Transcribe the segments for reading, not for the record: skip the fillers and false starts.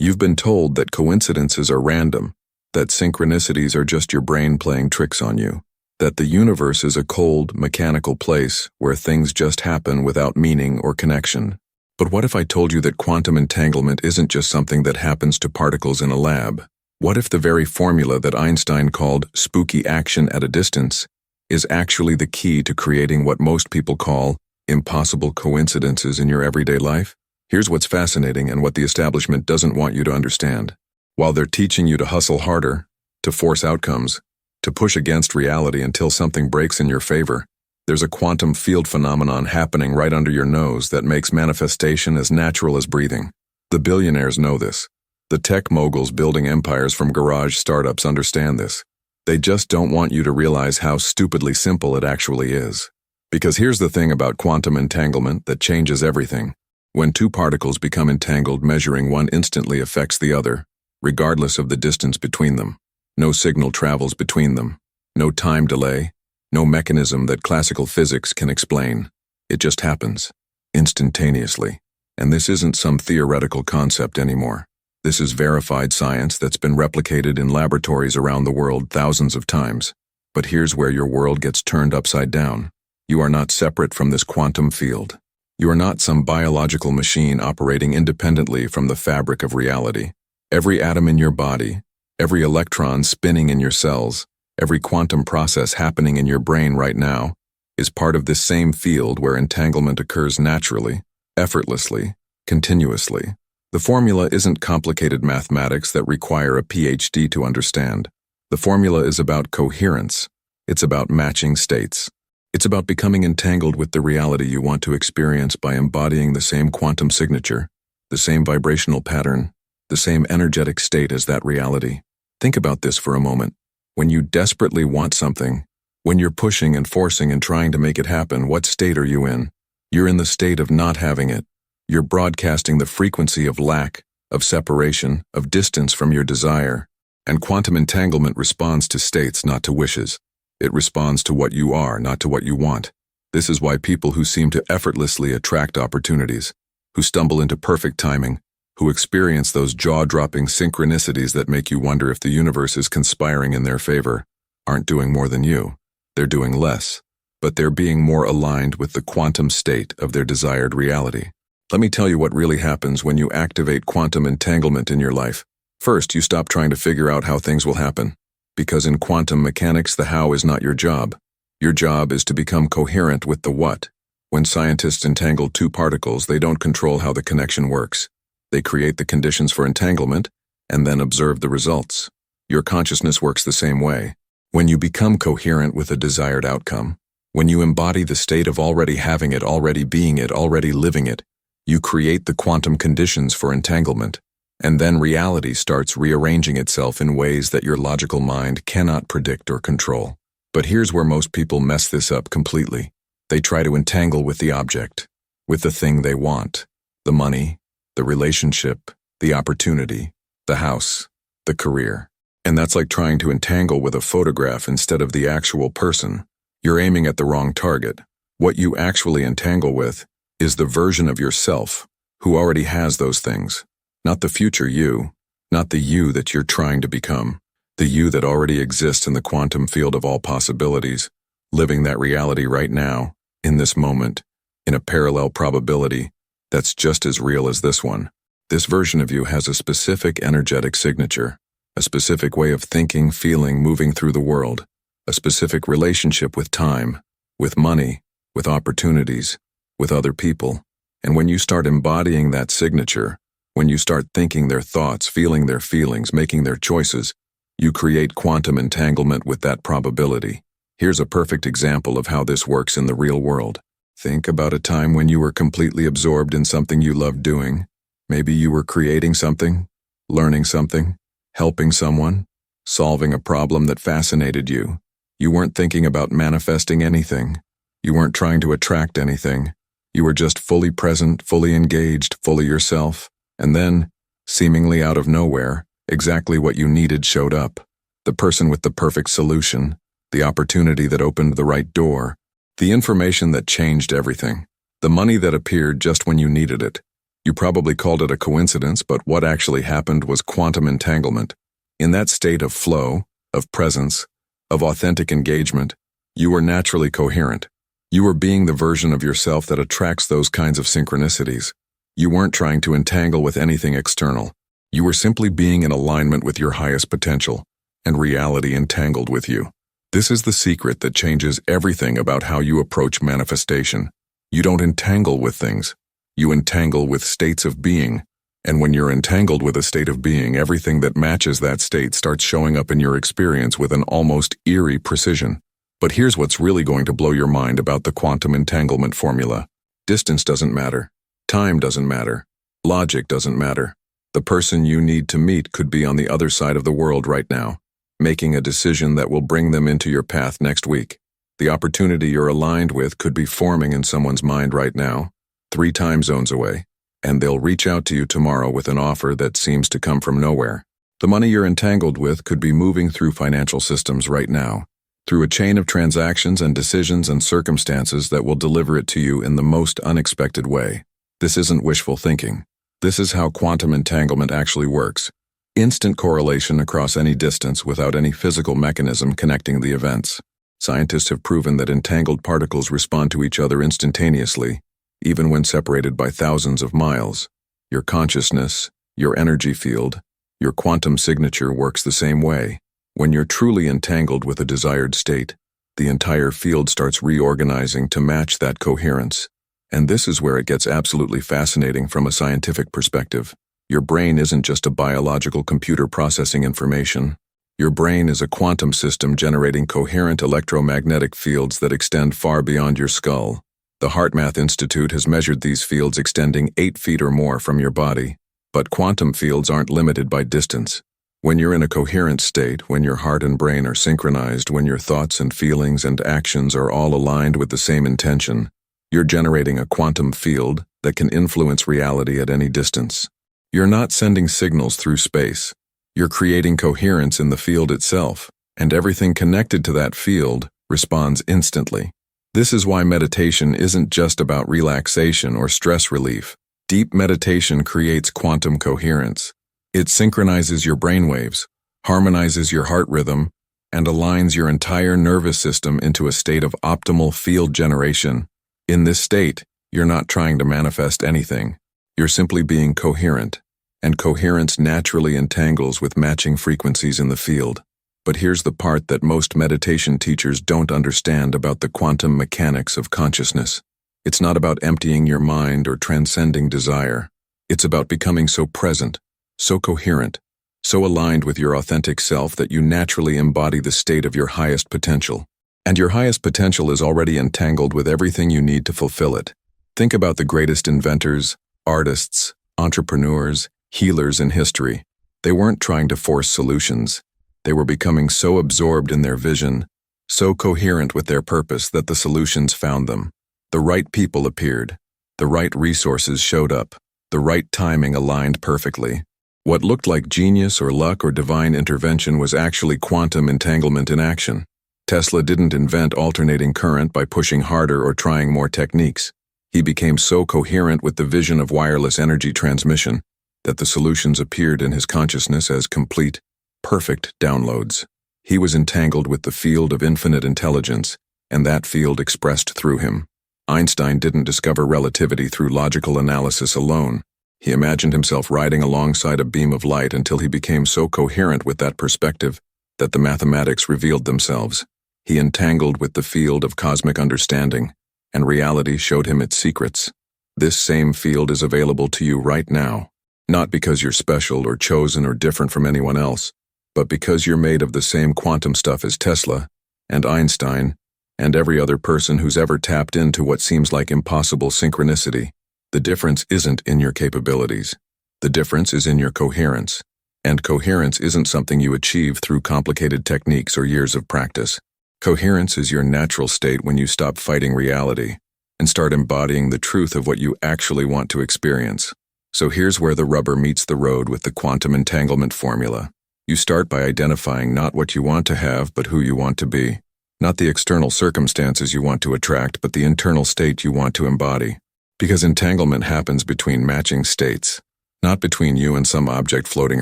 You've been told that coincidences are random, that synchronicities are just your brain playing tricks on you, that the universe is a cold, mechanical place where things just happen without meaning or connection. But what if I told you that quantum entanglement isn't just something that happens to particles in a lab? What if the very formula that Einstein called spooky action at a distance is actually the key to creating what most people call impossible coincidences in your everyday life? Here's what's fascinating and what the establishment doesn't want you to understand. While they're teaching you to hustle harder, to force outcomes, to push against reality until something breaks in your favor, there's a quantum field phenomenon happening right under your nose that makes manifestation as natural as breathing. The billionaires know this. The tech moguls building empires from garage startups understand this. They just don't want you to realize how stupidly simple it actually is. Because here's the thing about quantum entanglement that changes everything. When two particles become entangled, measuring one instantly affects the other, regardless of the distance between them. No signal travels between them. No time delay. No mechanism that classical physics can explain. It just happens, instantaneously. And this isn't some theoretical concept anymore. This is verified science that's been replicated in laboratories around the world thousands of times. But here's where your world gets turned upside down. You are not separate from this quantum field. You are not some biological machine operating independently from the fabric of reality. Every atom in your body, every electron spinning in your cells, every quantum process happening in your brain right now is part of this same field where entanglement occurs naturally, effortlessly, continuously. The formula isn't complicated mathematics that require a PhD to understand. The formula is about coherence. It's about matching states. It's about becoming entangled with the reality you want to experience by embodying the same quantum signature, the same vibrational pattern, the same energetic state as that reality. Think about this for a moment. When you desperately want something, when you're pushing and forcing and trying to make it happen, what state are you in? You're in the state of not having it. You're broadcasting the frequency of lack, of separation, of distance from your desire. And quantum entanglement responds to states, not to wishes. It responds to what you are, not to what you want. This is why people who seem to effortlessly attract opportunities, who stumble into perfect timing, who experience those jaw-dropping synchronicities that make you wonder if the universe is conspiring in their favor, aren't doing more than you. They're doing less, but they're being more aligned with the quantum state of their desired reality. Let me tell you what really happens when you activate quantum entanglement in your life. First, you stop trying to figure out how things will happen. Because in quantum mechanics, the how is not your job. Your job is to become coherent with the what. When scientists entangle two particles, they don't control how the connection works. They create the conditions for entanglement and then observe the results. Your consciousness works the same way. When you become coherent with a desired outcome, when you embody the state of already having it, already being it, already living it, you create the quantum conditions for entanglement. And then reality starts rearranging itself in ways that your logical mind cannot predict or control. But here's where most people mess this up completely. They try to entangle with the object, with the thing they want, the money, the relationship, the opportunity, the house, the career. And that's like trying to entangle with a photograph instead of the actual person. You're aiming at the wrong target. What you actually entangle with is the version of yourself who already has those things. Not the future you, not the you that you're trying to become, the you that already exists in the quantum field of all possibilities, living that reality right now, in this moment, in a parallel probability that's just as real as this one. This version of you has a specific energetic signature, a specific way of thinking, feeling, moving through the world, a specific relationship with time, with money, with opportunities, with other people. And when you start embodying that signature, when you start thinking their thoughts, feeling their feelings, making their choices, you create quantum entanglement with that probability. Here's a perfect example of how this works in the real world. Think about a time when you were completely absorbed in something you loved doing. Maybe you were creating something, learning something, helping someone, solving a problem that fascinated you. You weren't thinking about manifesting anything. You weren't trying to attract anything. You were just fully present, fully engaged, fully yourself. And then, seemingly out of nowhere, exactly what you needed showed up. The person with the perfect solution, the opportunity that opened the right door, the information that changed everything, the money that appeared just when you needed it, You probably called it a coincidence, but what actually happened was quantum entanglement. In that state of flow, of presence, of authentic engagement, you were naturally coherent. You were being the version of yourself that attracts those kinds of synchronicities. You weren't trying to entangle with anything external. You were simply being in alignment with your highest potential, and reality entangled with you. This is the secret that changes everything about how you approach manifestation. You don't entangle with things. You entangle with states of being. And when you're entangled with a state of being, everything that matches that state starts showing up in your experience with an almost eerie precision. But here's what's really going to blow your mind about the quantum entanglement formula. Distance doesn't matter. Time doesn't matter. Logic doesn't matter. The person you need to meet could be on the other side of the world right now, making a decision that will bring them into your path next week. The opportunity you're aligned with could be forming in someone's mind right now, 3 time zones away, and they'll reach out to you tomorrow with an offer that seems to come from nowhere. The money you're entangled with could be moving through financial systems right now, through a chain of transactions and decisions and circumstances that will deliver it to you in the most unexpected way. This isn't wishful thinking. This is how quantum entanglement actually works. Instant correlation across any distance without any physical mechanism connecting the events. Scientists have proven that entangled particles respond to each other instantaneously, even when separated by thousands of miles. Your consciousness, your energy field, your quantum signature works the same way. When you're truly entangled with a desired state, the entire field starts reorganizing to match that coherence. And this is where it gets absolutely fascinating from a scientific perspective. Your brain isn't just a biological computer processing information. Your brain is a quantum system generating coherent electromagnetic fields that extend far beyond your skull. The HeartMath Institute has measured these fields extending 8 feet or more from your body. But quantum fields aren't limited by distance. When you're in a coherent state, when your heart and brain are synchronized, when your thoughts and feelings and actions are all aligned with the same intention, you're generating a quantum field that can influence reality at any distance. You're not sending signals through space. You're creating coherence in the field itself, and everything connected to that field responds instantly. This is why meditation isn't just about relaxation or stress relief. Deep meditation creates quantum coherence. It synchronizes your brainwaves, harmonizes your heart rhythm, and aligns your entire nervous system into a state of optimal field generation. In this state, you're not trying to manifest anything. You're simply being coherent, and coherence naturally entangles with matching frequencies in the field. But here's the part that most meditation teachers don't understand about the quantum mechanics of consciousness. It's not about emptying your mind or transcending desire. It's about becoming so present, so coherent, so aligned with your authentic self that you naturally embody the state of your highest potential. And your highest potential is already entangled with everything you need to fulfill it. Think about the greatest inventors, artists, entrepreneurs, healers in history. They weren't trying to force solutions. They were becoming so absorbed in their vision, so coherent with their purpose that the solutions found them. The right people appeared. The right resources showed up. The right timing aligned perfectly. What looked like genius or luck or divine intervention was actually quantum entanglement in action. Tesla didn't invent alternating current by pushing harder or trying more techniques. He became so coherent with the vision of wireless energy transmission that the solutions appeared in his consciousness as complete, perfect downloads. He was entangled with the field of infinite intelligence, and that field expressed through him. Einstein didn't discover relativity through logical analysis alone. He imagined himself riding alongside a beam of light until he became so coherent with that perspective that the mathematics revealed themselves. He entangled with the field of cosmic understanding, and reality showed him its secrets. This same field is available to you right now, not because you're special or chosen or different from anyone else, but because you're made of the same quantum stuff as Tesla, and Einstein, and every other person who's ever tapped into what seems like impossible synchronicity. The difference isn't in your capabilities. The difference is in your coherence. And coherence isn't something you achieve through complicated techniques or years of practice. Coherence is your natural state when you stop fighting reality and start embodying the truth of what you actually want to experience. So here's where the rubber meets the road with the quantum entanglement formula. You start by identifying not what you want to have, but who you want to be. Not the external circumstances you want to attract, but the internal state you want to embody. Because entanglement happens between matching states, not between you and some object floating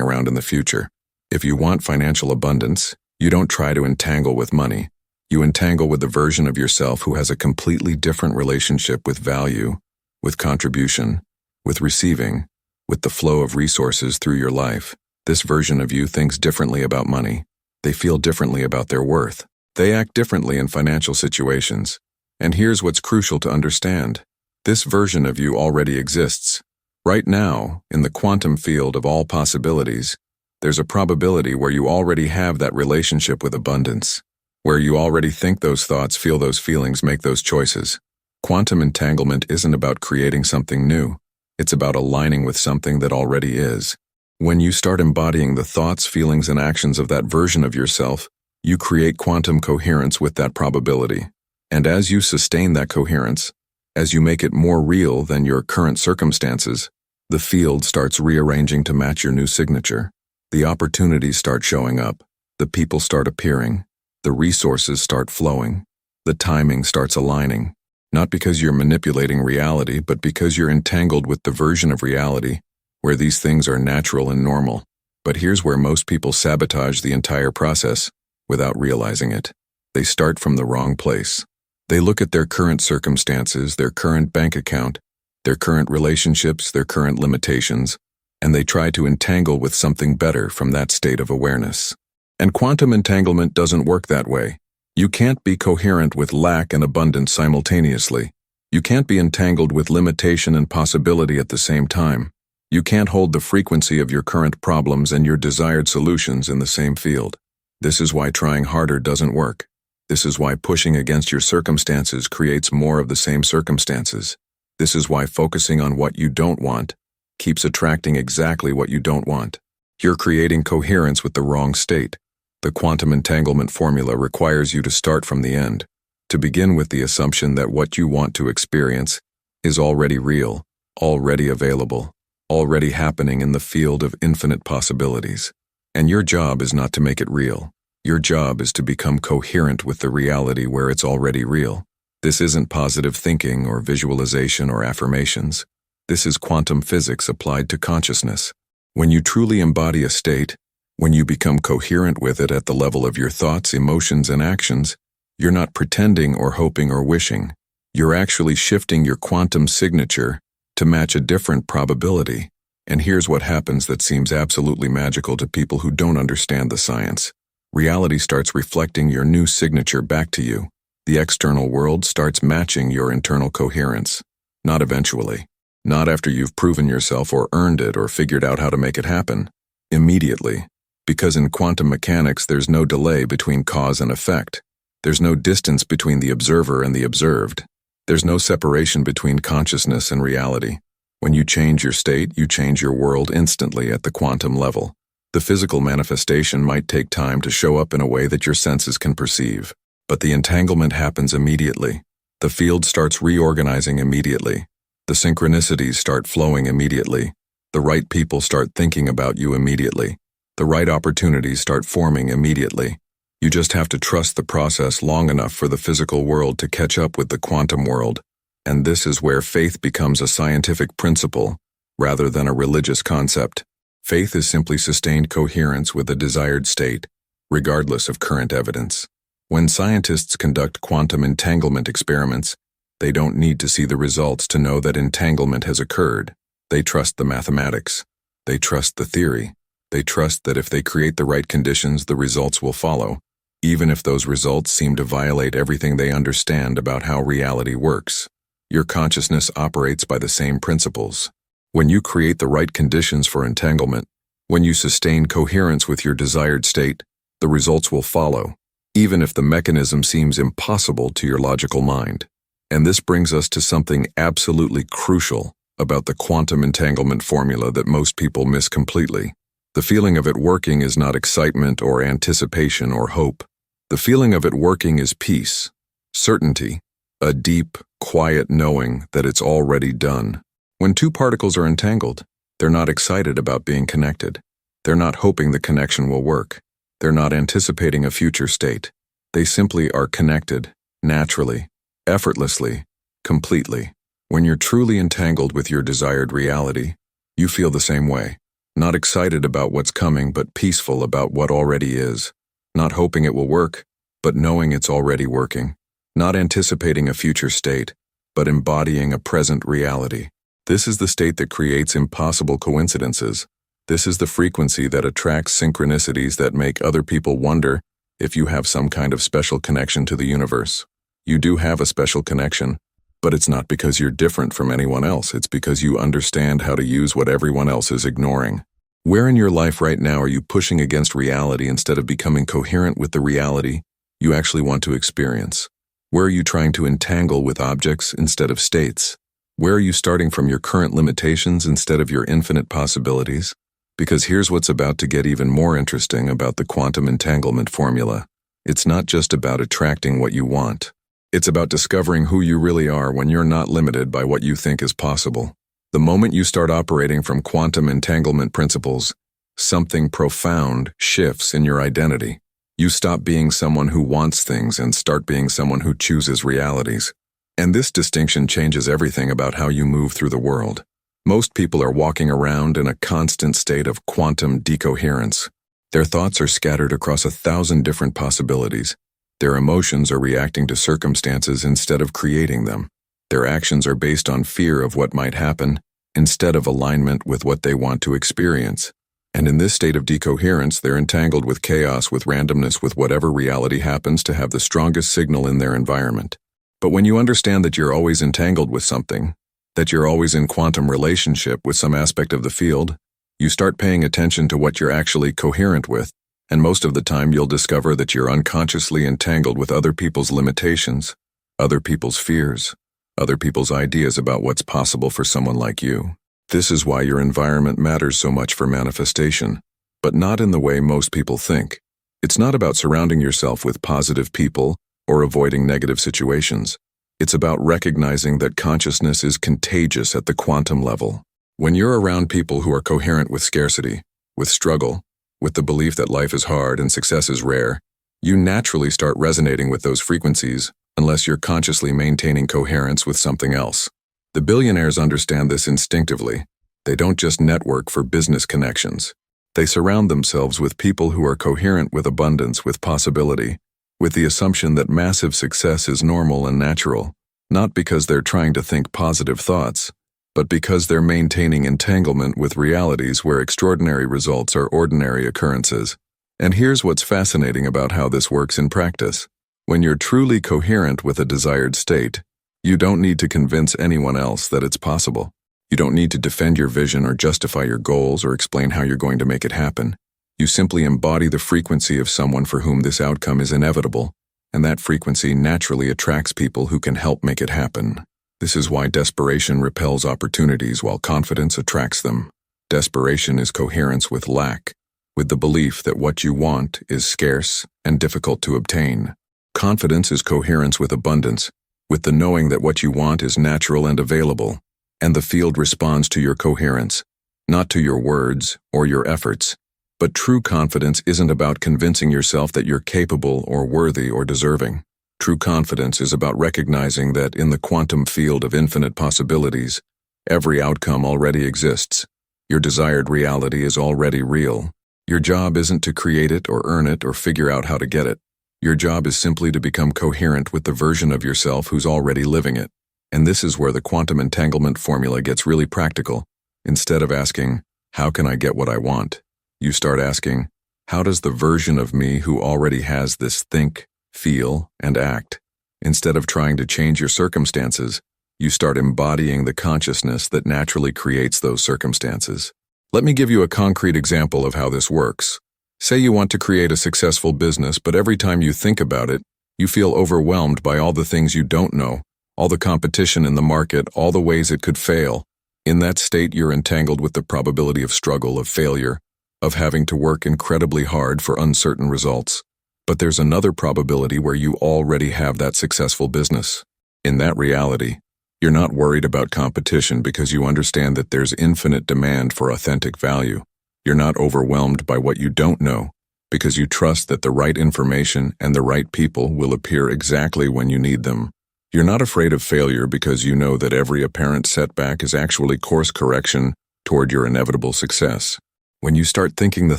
around in the future. If you want financial abundance, you don't try to entangle with money. You entangle with the version of yourself who has a completely different relationship with value, with contribution, with receiving, with the flow of resources through your life. This version of you thinks differently about money. They feel differently about their worth. They act differently in financial situations. And here's what's crucial to understand. This version of you already exists. Right now, in the quantum field of all possibilities, there's a probability where you already have that relationship with abundance, where you already think those thoughts, feel those feelings, make those choices. Quantum entanglement isn't about creating something new. It's about aligning with something that already is. When you start embodying the thoughts, feelings, and actions of that version of yourself, you create quantum coherence with that probability. And as you sustain that coherence, as you make it more real than your current circumstances, the field starts rearranging to match your new signature. The opportunities start showing up, the people start appearing, the resources start flowing, the timing starts aligning, not because you're manipulating reality, but because you're entangled with the version of reality where these things are natural and normal. But here's where most people sabotage the entire process without realizing it. They start from the wrong place. They look at their current circumstances, their current bank account, their current relationships, their current limitations, and they try to entangle with something better from that state of awareness. And quantum entanglement doesn't work that way. You can't be coherent with lack and abundance simultaneously. You can't be entangled with limitation and possibility at the same time. You can't hold the frequency of your current problems and your desired solutions in the same field. This is why trying harder doesn't work. This is why pushing against your circumstances creates more of the same circumstances. This is why focusing on what you don't want keeps attracting exactly what you don't want. You're creating coherence with the wrong state. The quantum entanglement formula requires you to start from the end, to begin with the assumption that what you want to experience is already real, already available, already happening in the field of infinite possibilities. And your job is not to make it real. Your job is to become coherent with the reality where it's already real. This isn't positive thinking or visualization or affirmations. This is quantum physics applied to consciousness. When you truly embody a state, when you become coherent with it at the level of your thoughts, emotions, and actions, you're not pretending or hoping or wishing. You're actually shifting your quantum signature to match a different probability. And here's what happens that seems absolutely magical to people who don't understand the science. Reality starts reflecting your new signature back to you. The external world starts matching your internal coherence. Not eventually. Not after you've proven yourself or earned it or figured out how to make it happen. Immediately. Because in quantum mechanics, there's no delay between cause and effect. There's no distance between the observer and the observed. There's no separation between consciousness and reality. When you change your state, you change your world instantly at the quantum level. The physical manifestation might take time to show up in a way that your senses can perceive. But the entanglement happens immediately. The field starts reorganizing immediately. The synchronicities start flowing immediately. The right people start thinking about you immediately. The right opportunities start forming immediately. You just have to trust the process long enough for the physical world to catch up with the quantum world. And this is where faith becomes a scientific principle rather than a religious concept. Faith is simply sustained coherence with a desired state, regardless of current evidence. When scientists conduct quantum entanglement experiments, they don't need to see the results to know that entanglement has occurred. They trust the mathematics. They trust the theory. They trust that if they create the right conditions, the results will follow, even if those results seem to violate everything they understand about how reality works. Your consciousness operates by the same principles. When you create the right conditions for entanglement, when you sustain coherence with your desired state, the results will follow, even if the mechanism seems impossible to your logical mind. And this brings us to something absolutely crucial about the quantum entanglement formula that most people miss completely. The feeling of it working is not excitement or anticipation or hope. The feeling of it working is peace, certainty, a deep, quiet knowing that it's already done. When two particles are entangled, they're not excited about being connected. They're not hoping the connection will work. They're not anticipating a future state. They simply are connected, naturally, effortlessly, completely. When you're truly entangled with your desired reality, you feel the same way. Not excited about what's coming, but peaceful about what already is. Not hoping it will work, but knowing it's already working. Not anticipating a future state, but embodying a present reality. This is the state that creates impossible coincidences. This is the frequency that attracts synchronicities that make other people wonder if you have some kind of special connection to the universe. You do have a special connection, but it's not because you're different from anyone else. It's because you understand how to use what everyone else is ignoring. Where in your life right now are you pushing against reality instead of becoming coherent with the reality you actually want to experience? Where are you trying to entangle with objects instead of states? Where are you starting from your current limitations instead of your infinite possibilities? Because here's what's about to get even more interesting about the quantum entanglement formula. It's not just about attracting what you want. It's about discovering who you really are when you're not limited by what you think is possible. The moment you start operating from quantum entanglement principles, something profound shifts in your identity. You stop being someone who wants things and start being someone who chooses realities. And this distinction changes everything about how you move through the world. Most people are walking around in a constant state of quantum decoherence. Their thoughts are scattered across 1,000 different possibilities. Their emotions are reacting to circumstances instead of creating them. Their actions are based on fear of what might happen instead of alignment with what they want to experience. And in this state of decoherence, they're entangled with chaos, with randomness, with whatever reality happens to have the strongest signal in their environment. But when you understand that you're always entangled with something, that you're always in quantum relationship with some aspect of the field, you start paying attention to what you're actually coherent with, and most of the time you'll discover that you're unconsciously entangled with other people's limitations, other people's fears, other people's ideas about what's possible for someone like you. This is why your environment matters so much for manifestation, but not in the way most people think. It's not about surrounding yourself with positive people or avoiding negative situations. It's about recognizing that consciousness is contagious at the quantum level. When you're around people who are coherent with scarcity, with struggle, with the belief that life is hard and success is rare, you naturally start resonating with those frequencies unless you're consciously maintaining coherence with something else. The billionaires understand this instinctively. They don't just network for business connections. They surround themselves with people who are coherent with abundance, with possibility, with the assumption that massive success is normal and natural, not because they're trying to think positive thoughts, but because they're maintaining entanglement with realities where extraordinary results are ordinary occurrences. And here's what's fascinating about how this works in practice. When you're truly coherent with a desired state, you don't need to convince anyone else that it's possible. You don't need to defend your vision or justify your goals or explain how you're going to make it happen. You simply embody the frequency of someone for whom this outcome is inevitable, and that frequency naturally attracts people who can help make it happen. This is why desperation repels opportunities while confidence attracts them. Desperation is coherence with lack, with the belief that what you want is scarce and difficult to obtain. Confidence is coherence with abundance, with the knowing that what you want is natural and available, and the field responds to your coherence, not to your words or your efforts. But true confidence isn't about convincing yourself that you're capable or worthy or deserving. True confidence is about recognizing that in the quantum field of infinite possibilities, every outcome already exists. Your desired reality is already real. Your job isn't to create it or earn it or figure out how to get it. Your job is simply to become coherent with the version of yourself who's already living it. And this is where the quantum entanglement formula gets really practical. Instead of asking, how can I get what I want? You start asking, how does the version of me who already has this think, feel, and act? Instead of trying to change your circumstances, you start embodying the consciousness that naturally creates those circumstances. Let me give you a concrete example of how this works. Say you want to create a successful business, but every time you think about it, you feel overwhelmed by all the things you don't know, all the competition in the market, all the ways it could fail. In that state, you're entangled with the probability of struggle, of failure, of having to work incredibly hard for uncertain results. But there's another probability where you already have that successful business. In that reality, you're not worried about competition because you understand that there's infinite demand for authentic value. You're not overwhelmed by what you don't know because you trust that the right information and the right people will appear exactly when you need them. You're not afraid of failure because you know that every apparent setback is actually course correction toward your inevitable success. When you start thinking the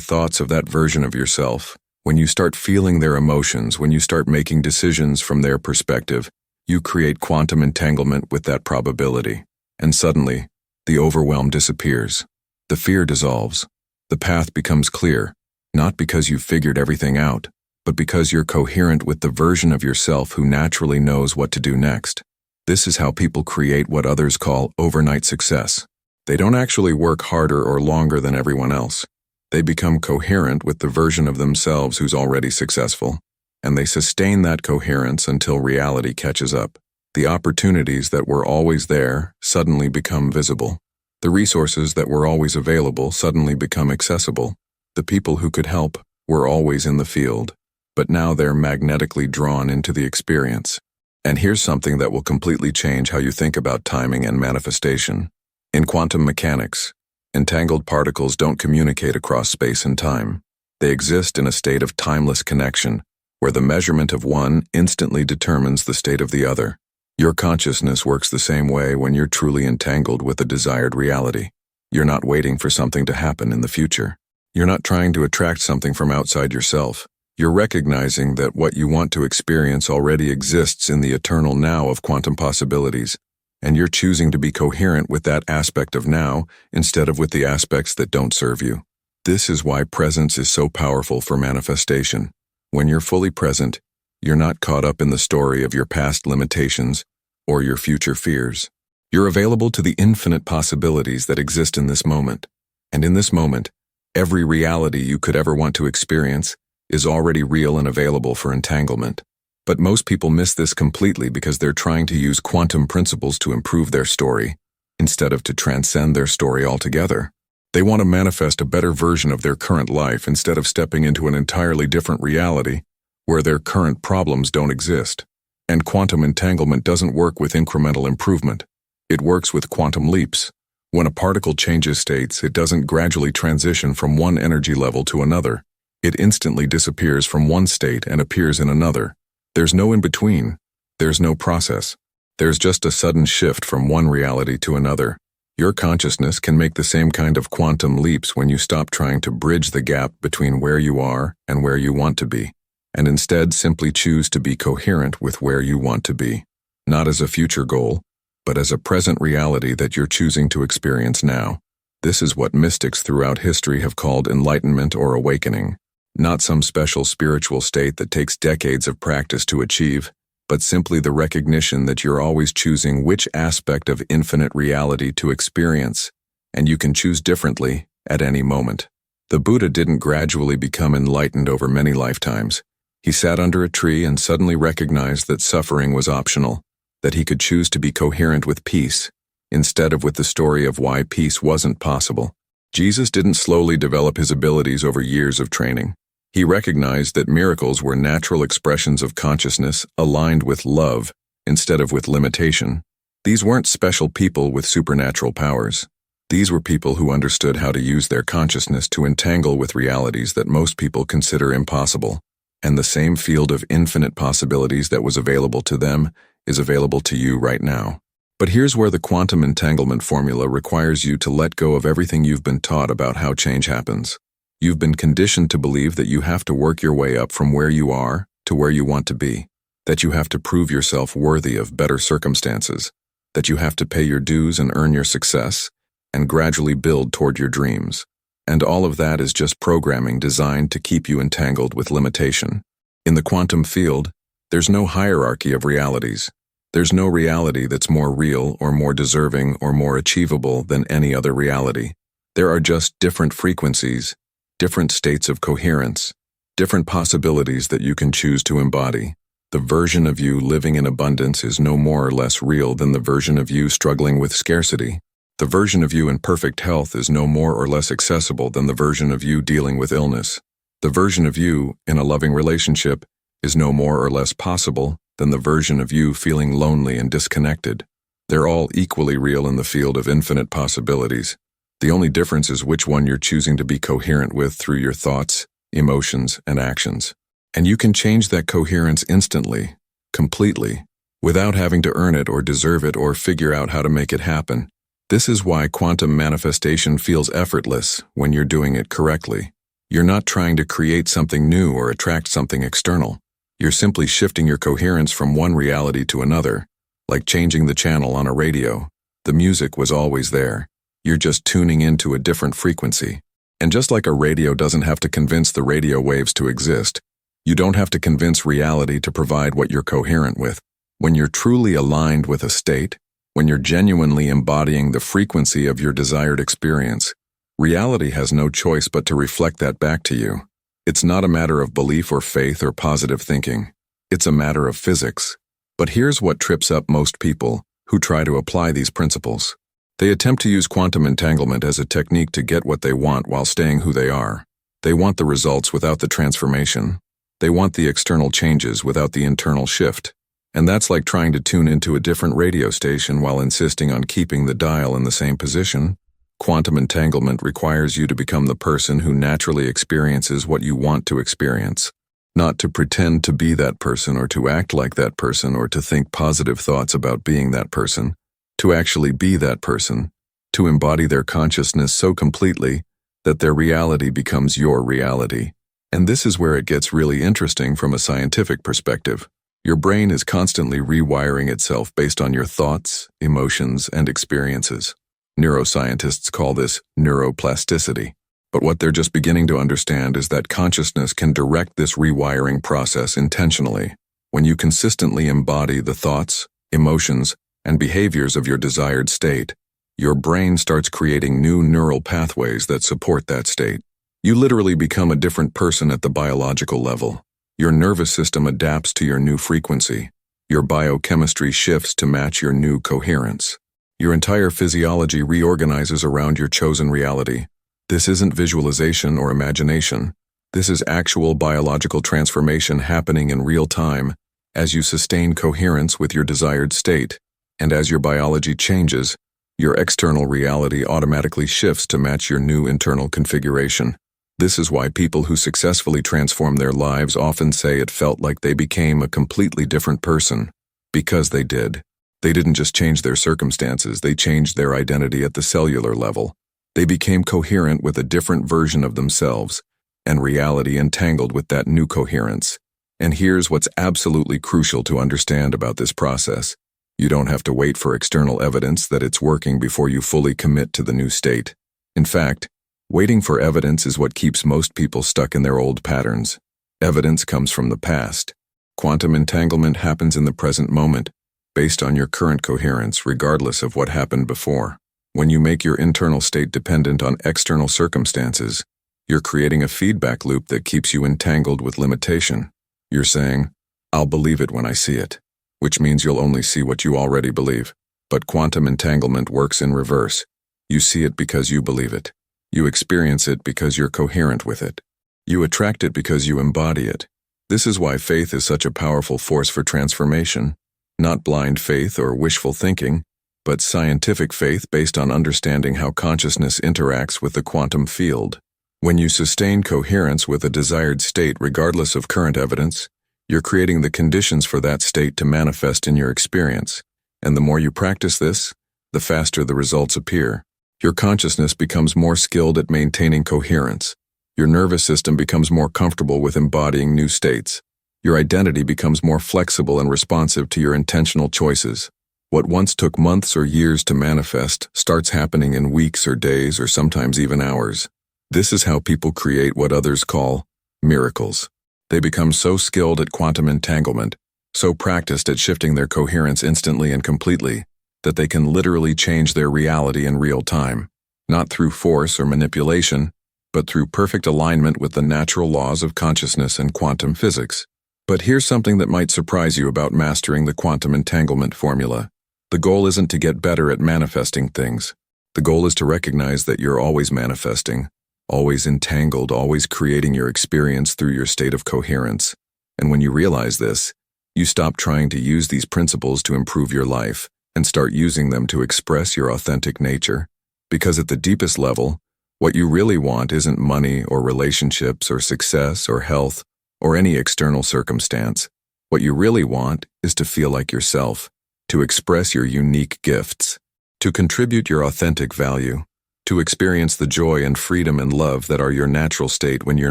thoughts of that version of yourself, when you start feeling their emotions, when you start making decisions from their perspective, you create quantum entanglement with that probability. And suddenly, the overwhelm disappears. The fear dissolves. The path becomes clear, not because you've figured everything out, but because you're coherent with the version of yourself who naturally knows what to do next. This is how people create what others call overnight success. They don't actually work harder or longer than everyone else. They become coherent with the version of themselves who's already successful, and they sustain that coherence until reality catches up. The opportunities that were always there suddenly become visible. The resources that were always available suddenly become accessible. The people who could help were always in the field, but now they're magnetically drawn into the experience. And here's something that will completely change how you think about timing and manifestation. In quantum mechanics, entangled particles don't communicate across space and time. They exist in a state of timeless connection, where the measurement of one instantly determines the state of the other. Your consciousness works the same way when you're truly entangled with a desired reality. You're not waiting for something to happen in the future. You're not trying to attract something from outside yourself. You're recognizing that what you want to experience already exists in the eternal now of quantum possibilities, and you're choosing to be coherent with that aspect of now instead of with the aspects that don't serve you. This is why presence is so powerful for manifestation. When you're fully present, you're not caught up in the story of your past limitations or your future fears. You're available to the infinite possibilities that exist in this moment. And in this moment, every reality you could ever want to experience is already real and available for entanglement. But most people miss this completely because they're trying to use quantum principles to improve their story, instead of to transcend their story altogether. They want to manifest a better version of their current life instead of stepping into an entirely different reality where their current problems don't exist. And quantum entanglement doesn't work with incremental improvement. It works with quantum leaps. When a particle changes states, it doesn't gradually transition from one energy level to another. It instantly disappears from one state and appears in another. There's no in-between. There's no process. There's just a sudden shift from one reality to another. Your consciousness can make the same kind of quantum leaps when you stop trying to bridge the gap between where you are and where you want to be, and instead simply choose to be coherent with where you want to be, not as a future goal, but as a present reality that you're choosing to experience now. This is what mystics throughout history have called enlightenment or awakening. Not some special spiritual state that takes decades of practice to achieve, but simply the recognition that you're always choosing which aspect of infinite reality to experience, and you can choose differently at any moment. The Buddha didn't gradually become enlightened over many lifetimes. He sat under a tree and suddenly recognized that suffering was optional, that he could choose to be coherent with peace, instead of with the story of why peace wasn't possible. Jesus didn't slowly develop his abilities over years of training. He recognized that miracles were natural expressions of consciousness aligned with love instead of with limitation. These weren't special people with supernatural powers. These were people who understood how to use their consciousness to entangle with realities that most people consider impossible. And the same field of infinite possibilities that was available to them is available to you right now. But here's where the quantum entanglement formula requires you to let go of everything you've been taught about how change happens. You've been conditioned to believe that you have to work your way up from where you are to where you want to be, that you have to prove yourself worthy of better circumstances, that you have to pay your dues and earn your success, and gradually build toward your dreams. And all of that is just programming designed to keep you entangled with limitation. In the quantum field, there's no hierarchy of realities. There's no reality that's more real or more deserving or more achievable than any other reality. There are just different frequencies, different states of coherence, different possibilities that you can choose to embody. The version of you living in abundance is no more or less real than the version of you struggling with scarcity. The version of you in perfect health is no more or less accessible than the version of you dealing with illness. The version of you in a loving relationship is no more or less possible than the version of you feeling lonely and disconnected. They're all equally real in the field of infinite possibilities. The only difference is which one you're choosing to be coherent with through your thoughts, emotions, and actions. And you can change that coherence instantly, completely, without having to earn it or deserve it or figure out how to make it happen. This is why quantum manifestation feels effortless when you're doing it correctly. You're not trying to create something new or attract something external. You're simply shifting your coherence from one reality to another, like changing the channel on a radio. The music was always there. You're just tuning into a different frequency. And just like a radio doesn't have to convince the radio waves to exist, you don't have to convince reality to provide what you're coherent with. When you're truly aligned with a state, when you're genuinely embodying the frequency of your desired experience, reality has no choice but to reflect that back to you. It's not a matter of belief or faith or positive thinking. It's a matter of physics. But here's what trips up most people who try to apply these principles. They attempt to use quantum entanglement as a technique to get what they want while staying who they are. They want the results without the transformation. They want the external changes without the internal shift. And that's like trying to tune into a different radio station while insisting on keeping the dial in the same position. Quantum entanglement requires you to become the person who naturally experiences what you want to experience. Not to pretend to be that person or to act like that person or to think positive thoughts about being that person. To actually be that person. To embody their consciousness so completely that their reality becomes your reality. And this is where it gets really interesting from a scientific perspective. Your brain is constantly rewiring itself based on your thoughts, emotions, and experiences. Neuroscientists call this neuroplasticity. But what they're just beginning to understand is that consciousness can direct this rewiring process intentionally. When you consistently embody the thoughts, emotions, and behaviors of your desired state, your brain starts creating new neural pathways that support that state. You literally become a different person at the biological level. Your nervous system adapts to your new frequency. Your biochemistry shifts to match your new coherence. Your entire physiology reorganizes around your chosen reality. This isn't visualization or imagination. This is actual biological transformation happening in real time as you sustain coherence with your desired state. And as your biology changes, your external reality automatically shifts to match your new internal configuration. This is why people who successfully transform their lives often say it felt like they became a completely different person. Because they did. They didn't just change their circumstances, they changed their identity at the cellular level. They became coherent with a different version of themselves, and reality entangled with that new coherence. And here's what's absolutely crucial to understand about this process. You don't have to wait for external evidence that it's working before you fully commit to the new state. In fact, waiting for evidence is what keeps most people stuck in their old patterns. Evidence comes from the past. Quantum entanglement happens in the present moment, based on your current coherence regardless of what happened before. When you make your internal state dependent on external circumstances, you're creating a feedback loop that keeps you entangled with limitation. You're saying, "I'll believe it when I see it," which means you'll only see what you already believe. But quantum entanglement works in reverse. You see it because you believe it. You experience it because you're coherent with it. You attract it because you embody it. This is why faith is such a powerful force for transformation. Not blind faith or wishful thinking, but scientific faith based on understanding how consciousness interacts with the quantum field. When you sustain coherence with a desired state regardless of current evidence, you're creating the conditions for that state to manifest in your experience. And the more you practice this, the faster the results appear. Your consciousness becomes more skilled at maintaining coherence. Your nervous system becomes more comfortable with embodying new states. Your identity becomes more flexible and responsive to your intentional choices. What once took months or years to manifest starts happening in weeks or days or sometimes even hours. This is how people create what others call miracles. They become so skilled at quantum entanglement, so practiced at shifting their coherence instantly and completely, that they can literally change their reality in real time, not through force or manipulation, but through perfect alignment with the natural laws of consciousness and quantum physics. But here's something that might surprise you about mastering the quantum entanglement formula. The goal isn't to get better at manifesting things. The goal is to recognize that you're always manifesting, always entangled, always creating your experience through your state of coherence. And when you realize this, you stop trying to use these principles to improve your life and start using them to express your authentic nature. Because at the deepest level, what you really want isn't money or relationships or success or health or any external circumstance. What you really want is to feel like yourself, to express your unique gifts, to contribute your authentic value, to experience the joy and freedom and love that are your natural state when you're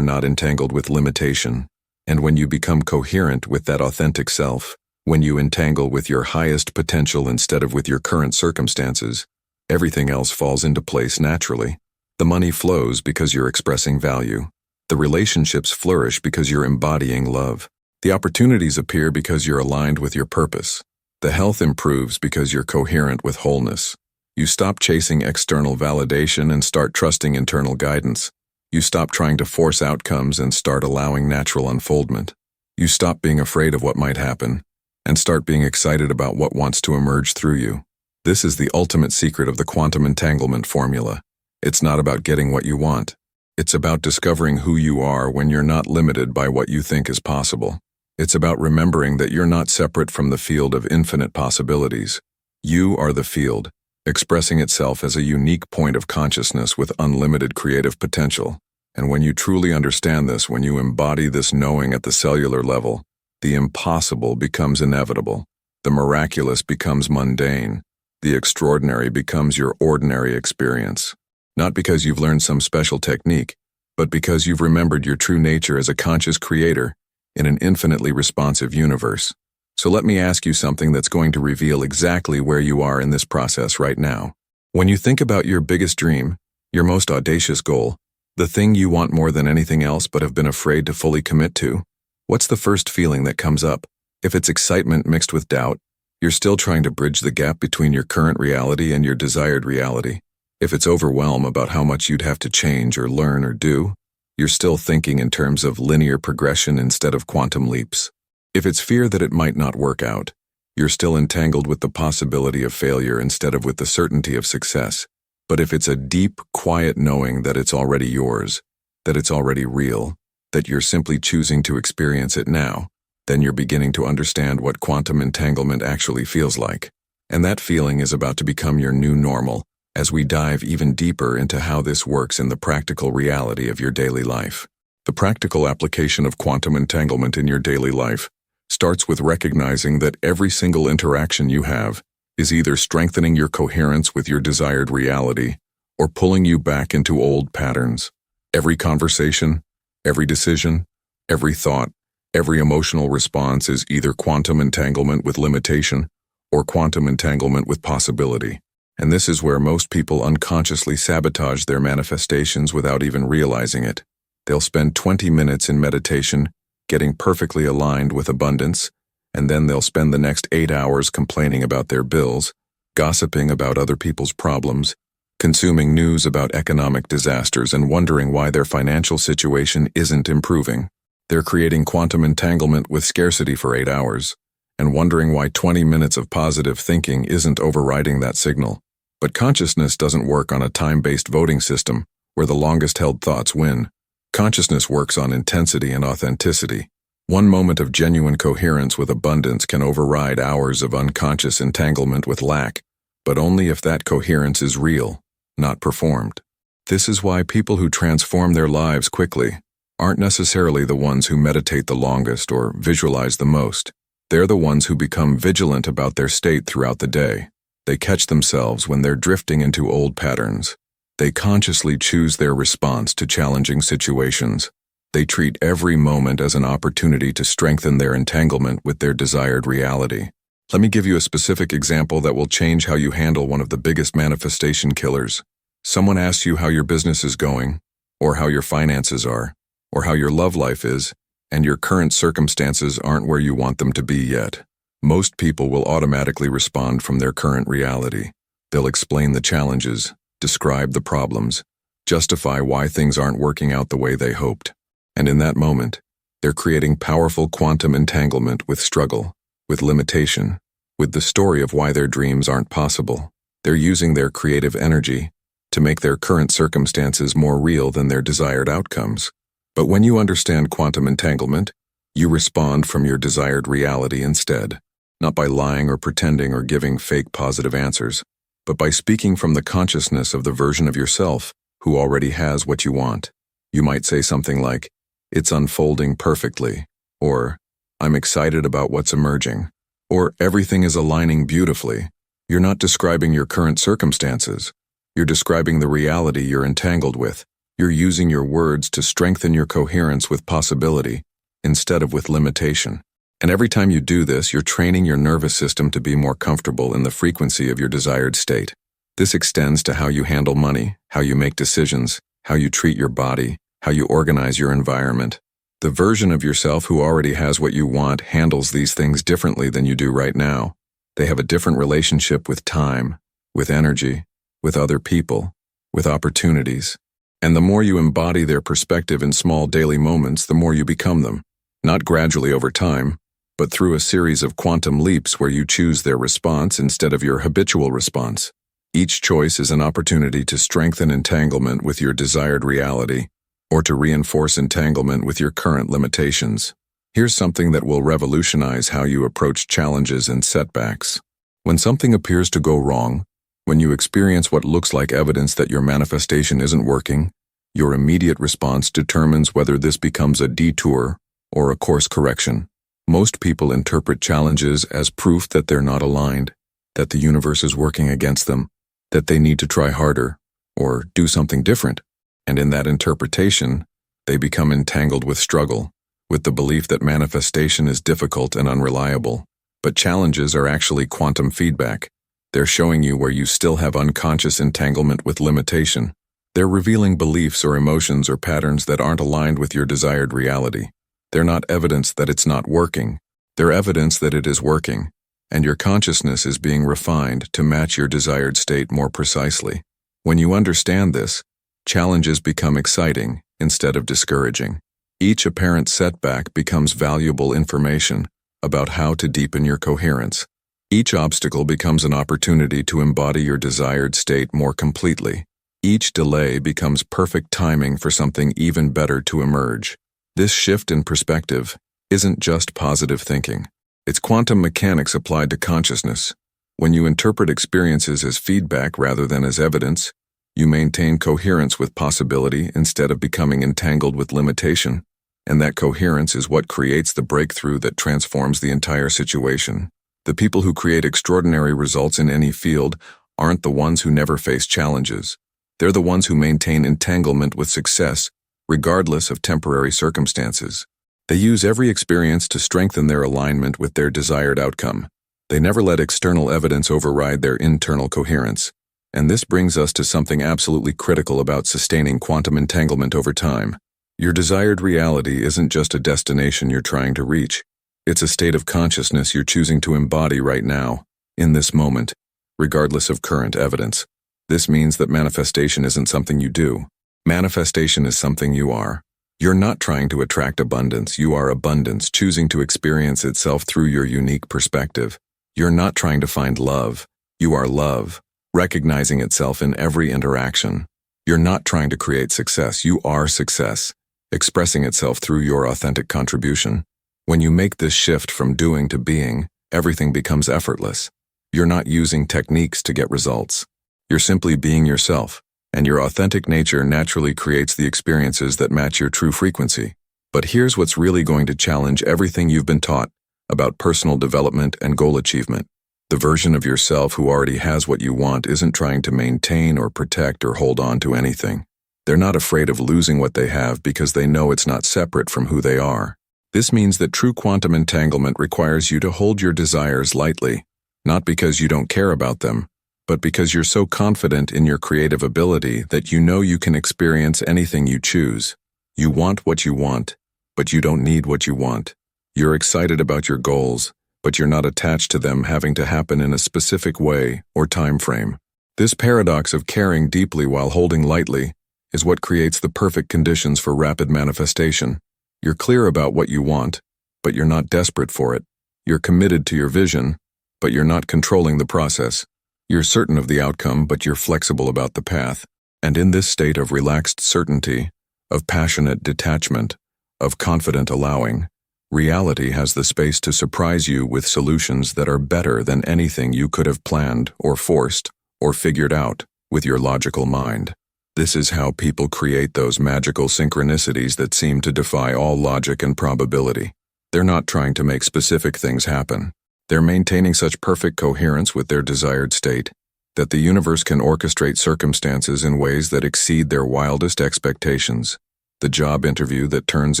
not entangled with limitation. And when you become coherent with that authentic self, when you entangle with your highest potential instead of with your current circumstances, everything else falls into place naturally. The money flows because you're expressing value. The relationships flourish because you're embodying love. The opportunities appear because you're aligned with your purpose. The health improves because you're coherent with wholeness. You stop chasing external validation and start trusting internal guidance. You stop trying to force outcomes and start allowing natural unfoldment. You stop being afraid of what might happen and start being excited about what wants to emerge through you. This is the ultimate secret of the quantum entanglement formula. It's not about getting what you want. It's about discovering who you are when you're not limited by what you think is possible. It's about remembering that you're not separate from the field of infinite possibilities. You are the field, expressing itself as a unique point of consciousness with unlimited creative potential. And when you truly understand this, when you embody this knowing at the cellular level, the impossible becomes inevitable. The miraculous becomes mundane. The extraordinary becomes your ordinary experience. Not because you've learned some special technique, but because you've remembered your true nature as a conscious creator in an infinitely responsive universe. So let me ask you something that's going to reveal exactly where you are in this process right now. When you think about your biggest dream, your most audacious goal, the thing you want more than anything else but have been afraid to fully commit to, what's the first feeling that comes up? If it's excitement mixed with doubt, you're still trying to bridge the gap between your current reality and your desired reality. If it's overwhelm about how much you'd have to change or learn or do, you're still thinking in terms of linear progression instead of quantum leaps. If it's fear that it might not work out, you're still entangled with the possibility of failure instead of with the certainty of success. But if it's a deep, quiet knowing that it's already yours, that it's already real, that you're simply choosing to experience it now, then you're beginning to understand what quantum entanglement actually feels like. And that feeling is about to become your new normal, as we dive even deeper into how this works in the practical reality of your daily life. The practical application of quantum entanglement in your daily life starts with recognizing that every single interaction you have is either strengthening your coherence with your desired reality or pulling you back into old patterns. Every conversation, every decision, every thought, every emotional response is either quantum entanglement with limitation or quantum entanglement with possibility. And this is where most people unconsciously sabotage their manifestations without even realizing it. They'll spend 20 minutes in meditation, getting perfectly aligned with abundance, and then they'll spend the next 8 hours complaining about their bills, gossiping about other people's problems, consuming news about economic disasters and wondering why their financial situation isn't improving. They're creating quantum entanglement with scarcity for 8 hours, and wondering why 20 minutes of positive thinking isn't overriding that signal. But consciousness doesn't work on a time-based voting system where the longest-held thoughts win. Consciousness works on intensity and authenticity. One moment of genuine coherence with abundance can override hours of unconscious entanglement with lack, but only if that coherence is real, not performed. This is why people who transform their lives quickly aren't necessarily the ones who meditate the longest or visualize the most. They're the ones who become vigilant about their state throughout the day. They catch themselves when they're drifting into old patterns. They consciously choose their response to challenging situations. They treat every moment as an opportunity to strengthen their entanglement with their desired reality. Let me give you a specific example that will change how you handle one of the biggest manifestation killers. Someone asks you how your business is going, or how your finances are, or how your love life is, and your current circumstances aren't where you want them to be yet. Most people will automatically respond from their current reality. They'll explain the challenges, describe the problems, justify why things aren't working out the way they hoped. And in that moment, they're creating powerful quantum entanglement with struggle, with limitation, with the story of why their dreams aren't possible. They're using their creative energy to make their current circumstances more real than their desired outcomes. But when you understand quantum entanglement, you respond from your desired reality instead, not by lying or pretending or giving fake positive answers, but by speaking from the consciousness of the version of yourself who already has what you want. You might say something like, "It's unfolding perfectly," or I'm excited about what's emerging. Or everything is aligning beautifully. You're not describing your current circumstances. You're describing the reality you're entangled with. You're using your words to strengthen your coherence with possibility instead of with limitation. And every time you do this, you're training your nervous system to be more comfortable in the frequency of your desired state. This extends to how you handle money, how you make decisions, how you treat your body, how you organize your environment. The version of yourself who already has what you want handles these things differently than you do right now. They have a different relationship with time, with energy, with other people, with opportunities. And the more you embody their perspective in small daily moments, the more you become them. Not gradually over time, but through a series of quantum leaps where you choose their response instead of your habitual response. Each choice is an opportunity to strengthen entanglement with your desired reality, or to reinforce entanglement with your current limitations. Here's something that will revolutionize how you approach challenges and setbacks. When something appears to go wrong, when you experience what looks like evidence that your manifestation isn't working, your immediate response determines whether this becomes a detour or a course correction. Most people interpret challenges as proof that they're not aligned, that the universe is working against them, that they need to try harder, or do something different. And in that interpretation, they become entangled with struggle, with the belief that manifestation is difficult and unreliable. But challenges are actually quantum feedback. They're showing you where you still have unconscious entanglement with limitation. They're revealing beliefs or emotions or patterns that aren't aligned with your desired reality. They're not evidence that it's not working. They're evidence that it is working, and your consciousness is being refined to match your desired state more precisely. When you understand this, challenges become exciting instead of discouraging. Each apparent setback becomes valuable information about how to deepen your coherence. Each obstacle becomes an opportunity to embody your desired state more completely. Each delay becomes perfect timing for something even better to emerge. This shift in perspective isn't just positive thinking. It's quantum mechanics applied to consciousness. When you interpret experiences as feedback rather than as evidence, you maintain coherence with possibility instead of becoming entangled with limitation. And that coherence is what creates the breakthrough that transforms the entire situation. The people who create extraordinary results in any field aren't the ones who never face challenges. They're the ones who maintain entanglement with success, regardless of temporary circumstances. They use every experience to strengthen their alignment with their desired outcome. They never let external evidence override their internal coherence. And this brings us to something absolutely critical about sustaining quantum entanglement over time. Your desired reality isn't just a destination you're trying to reach. It's a state of consciousness you're choosing to embody right now, in this moment, regardless of current evidence. This means that manifestation isn't something you do. Manifestation is something you are. You're not trying to attract abundance. You are abundance, choosing to experience itself through your unique perspective. You're not trying to find love. You are love, recognizing itself in every interaction. You're not trying to create success. You are success, expressing itself through your authentic contribution. When you make this shift from doing to being, everything becomes effortless. You're not using techniques to get results. You're simply being yourself, and your authentic nature naturally creates the experiences that match your true frequency. But here's what's really going to challenge everything you've been taught about personal development and goal achievement. The version of yourself who already has what you want isn't trying to maintain or protect or hold on to anything. They're not afraid of losing what they have because they know it's not separate from who they are. This means that true quantum entanglement requires you to hold your desires lightly, not because you don't care about them, but because you're so confident in your creative ability that you know you can experience anything you choose. You want what you want, but you don't need what you want. You're excited about your goals, but you're not attached to them having to happen in a specific way or time frame. This paradox of caring deeply while holding lightly is what creates the perfect conditions for rapid manifestation. You're clear about what you want, but you're not desperate for it. You're committed to your vision, but you're not controlling the process. You're certain of the outcome, but you're flexible about the path. And in this state of relaxed certainty, of passionate detachment, of confident allowing, reality has the space to surprise you with solutions that are better than anything you could have planned or forced or figured out with your logical mind. This is how people create those magical synchronicities that seem to defy all logic and probability. They're not trying to make specific things happen. They're maintaining such perfect coherence with their desired state that the universe can orchestrate circumstances in ways that exceed their wildest expectations. The job interview that turns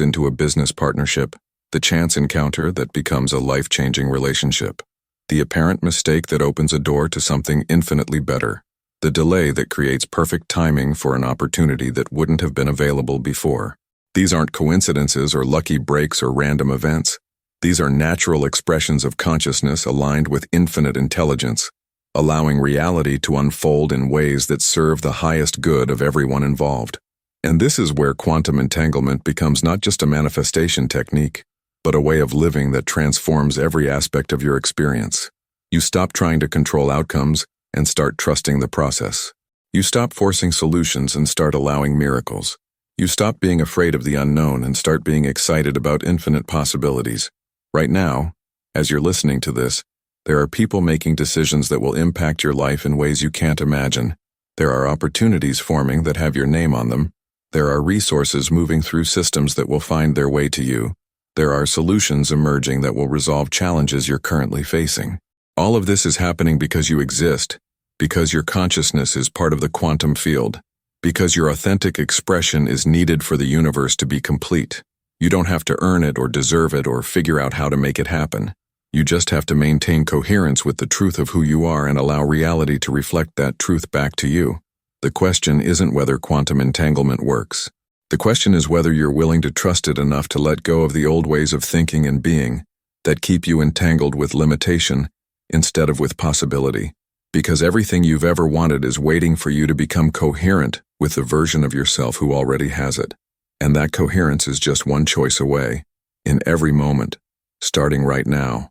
into a business partnership, the chance encounter that becomes a life-changing relationship, the apparent mistake that opens a door to something infinitely better, the delay that creates perfect timing for an opportunity that wouldn't have been available before. These aren't coincidences or lucky breaks or random events. These are natural expressions of consciousness aligned with infinite intelligence, allowing reality to unfold in ways that serve the highest good of everyone involved. And this is where quantum entanglement becomes not just a manifestation technique, but a way of living that transforms every aspect of your experience. You stop trying to control outcomes and start trusting the process. You stop forcing solutions and start allowing miracles. You stop being afraid of the unknown and start being excited about infinite possibilities. Right now, as you're listening to this, there are people making decisions that will impact your life in ways you can't imagine. There are opportunities forming that have your name on them. There are resources moving through systems that will find their way to you. There are solutions emerging that will resolve challenges you're currently facing. All of this is happening because you exist, because your consciousness is part of the quantum field, because your authentic expression is needed for the universe to be complete. You don't have to earn it or deserve it or figure out how to make it happen. You just have to maintain coherence with the truth of who you are and allow reality to reflect that truth back to you. The question isn't whether quantum entanglement works. The question is whether you're willing to trust it enough to let go of the old ways of thinking and being that keep you entangled with limitation instead of with possibility. Because everything you've ever wanted is waiting for you to become coherent with the version of yourself who already has it. And that coherence is just one choice away, in every moment, starting right now.